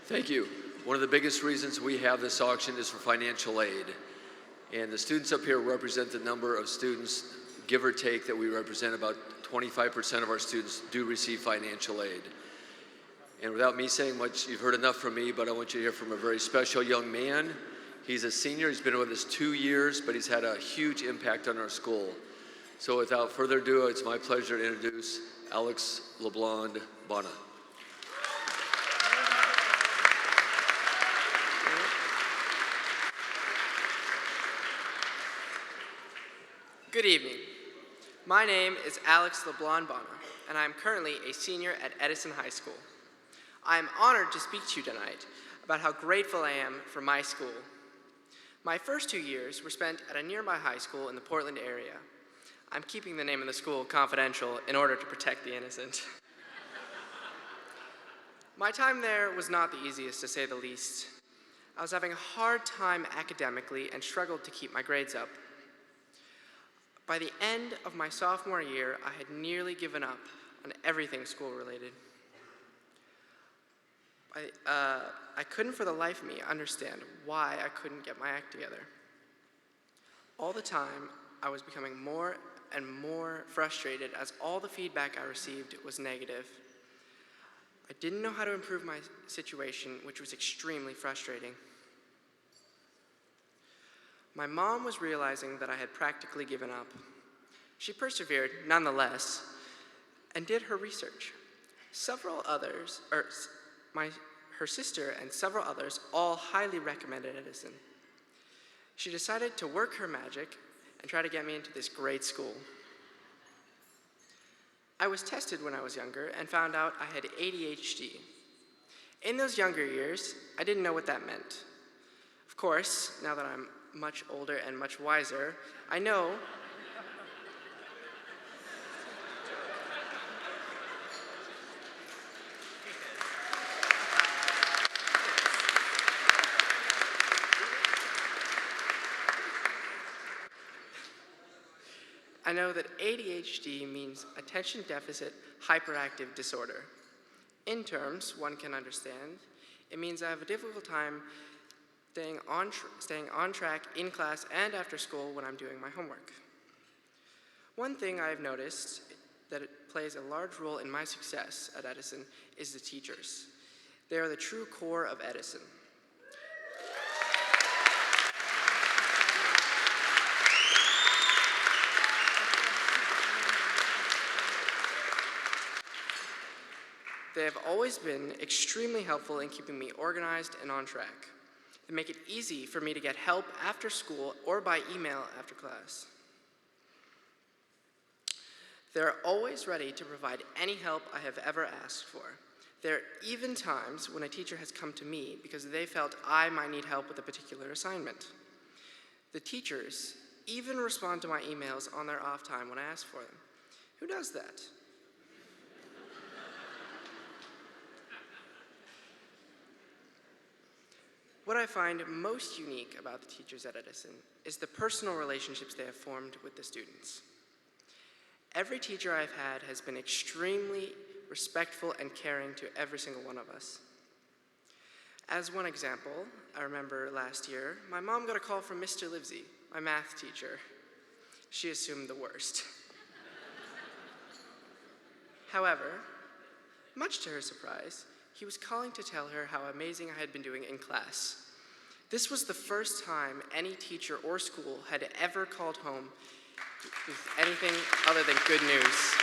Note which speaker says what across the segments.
Speaker 1: Thank you. One of the biggest reasons we have this auction is for financial aid. And the students up here represent the number of students, give or take, that we represent. About 25% of our students do receive financial aid. And without me saying much, you've heard enough from me, but I want you to hear from a very special young man. He's a senior, he's been with us 2 years, but he's had a huge impact on our school. So without further ado, it's my pleasure to introduce Alex LeBlanc Bona.
Speaker 2: Good evening. My name is Alex LeBlanc Bona, and I am currently a senior at Edison High School. I am honored to speak to you tonight about how grateful I am for my school. My first 2 years were spent at a nearby high school in the Portland area. I'm keeping the name of the school confidential in order to protect the innocent. My time there was not the easiest, to say the least. I was having a hard time academically and struggled to keep my grades up. By the end of my sophomore year, I had nearly given up on everything school-related. I couldn't for the life of me understand why I couldn't get my act together. All the time, I was becoming more and more frustrated as all the feedback I received was negative. I didn't know how to improve my situation, which was extremely frustrating. My mom was realizing that I had practically given up. She persevered, nonetheless, and did her research. Her sister and several others all highly recommended Edison. She decided to work her magic and try to get me into this great school. I was tested when I was younger and found out I had ADHD. In those younger years, I didn't know what that meant. Of course, now that I'm much older and much wiser, I know that ADHD means attention deficit hyperactive disorder. In terms one can understand, it means I have a difficult time staying on track in class and after school when I'm doing my homework. One thing I've noticed that it plays a large role in my success at Edison is the teachers. They are the true core of Edison. They have always been extremely helpful in keeping me organized and on track. They make it easy for me to get help after school or by email after class. They're always ready to provide any help I have ever asked for. There are even times when a teacher has come to me because they felt I might need help with a particular assignment. The teachers even respond to my emails on their off time when I ask for them. Who does that? What I find most unique about the teachers at Edison is the personal relationships they have formed with the students. Every teacher I've had has been extremely respectful and caring to every single one of us. As one example, I remember last year, my mom got a call from Mr. Livesey, my math teacher. She assumed the worst. However, much to her surprise, he was calling to tell her how amazing I had been doing in class. This was the first time any teacher or school had ever called home with anything other than good news.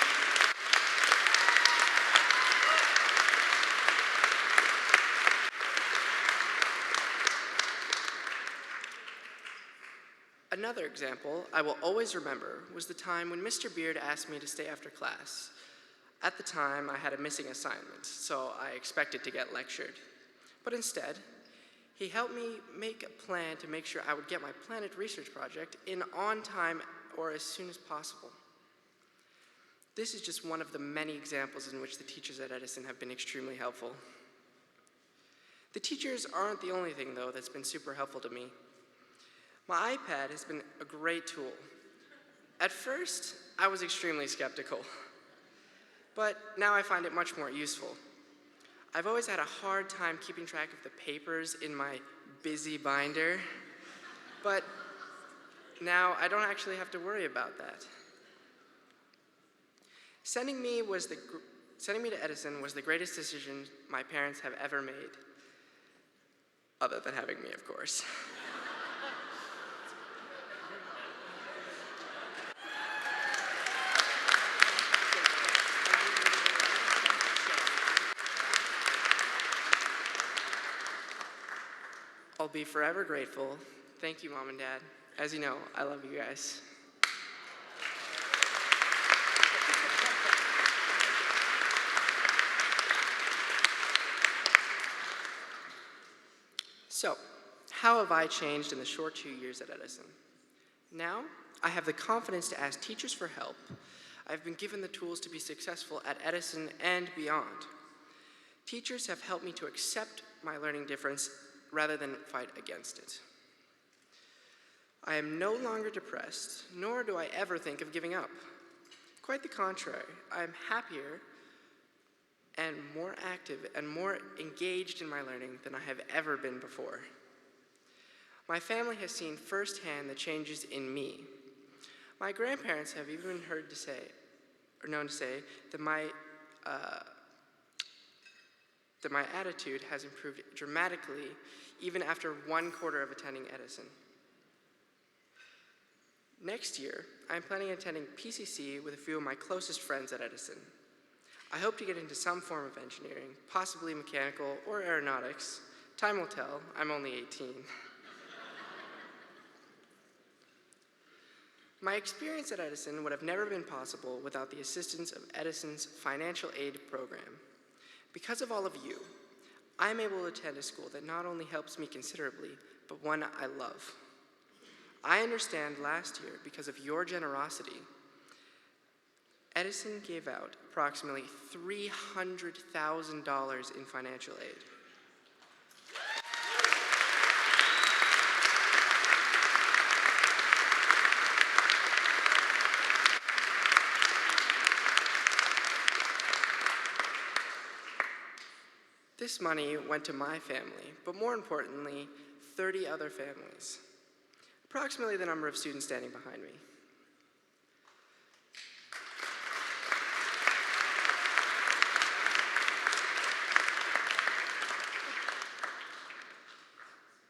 Speaker 2: Another example I will always remember was the time when Mr. Beard asked me to stay after class. At the time, I had a missing assignment, so I expected to get lectured. But instead, he helped me make a plan to make sure I would get my planet research project in on time or as soon as possible. This is just one of the many examples in which the teachers at Edison have been extremely helpful. The teachers aren't the only thing, though, that's been super helpful to me. My iPad has been a great tool. At first, I was extremely skeptical. But now I find it much more useful. I've always had a hard time keeping track of the papers in my busy binder, but now I don't actually have to worry about that. Sending me to Edison was the greatest decision my parents have ever made, other than having me, of course. I'll be forever grateful. Thank you, Mom and Dad. As you know, I love you guys. So, how have I changed in the short 2 years at Edison? Now, I have the confidence to ask teachers for help. I've been given the tools to be successful at Edison and beyond. Teachers have helped me to accept my learning difference rather than fight against it. I am no longer depressed, nor do I ever think of giving up. Quite the contrary, I am happier and more active and more engaged in my learning than I have ever been before. My family has seen firsthand the changes in me. My grandparents have even known to say that my attitude has improved dramatically even after 1/4 of attending Edison. Next year, I'm planning on attending PCC with a few of my closest friends at Edison. I hope to get into some form of engineering, possibly mechanical or aeronautics. Time will tell, I'm only 18. My experience at Edison would have never been possible without the assistance of Edison's financial aid program. Because of all of you, I'm able to attend a school that not only helps me considerably, but one I love. I understand last year, because of your generosity, Edison gave out approximately $300,000 in financial aid. This money went to my family, but more importantly, 30 other families, approximately the number of students standing behind me.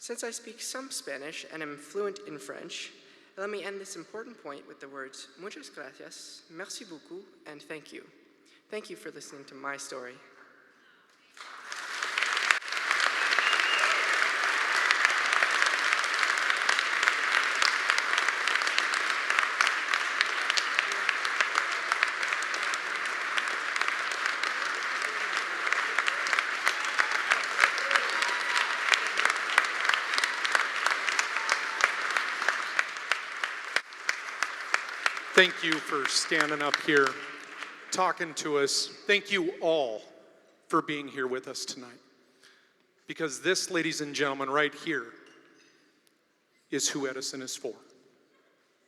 Speaker 2: Since I speak some Spanish and am fluent in French, let me end this important point with the words muchas gracias, merci beaucoup, and thank you. Thank you for listening to my story.
Speaker 3: Thank you for standing up here, talking to us. Thank you all for being here with us tonight. Because this, ladies and gentlemen, right here is who Edison is for.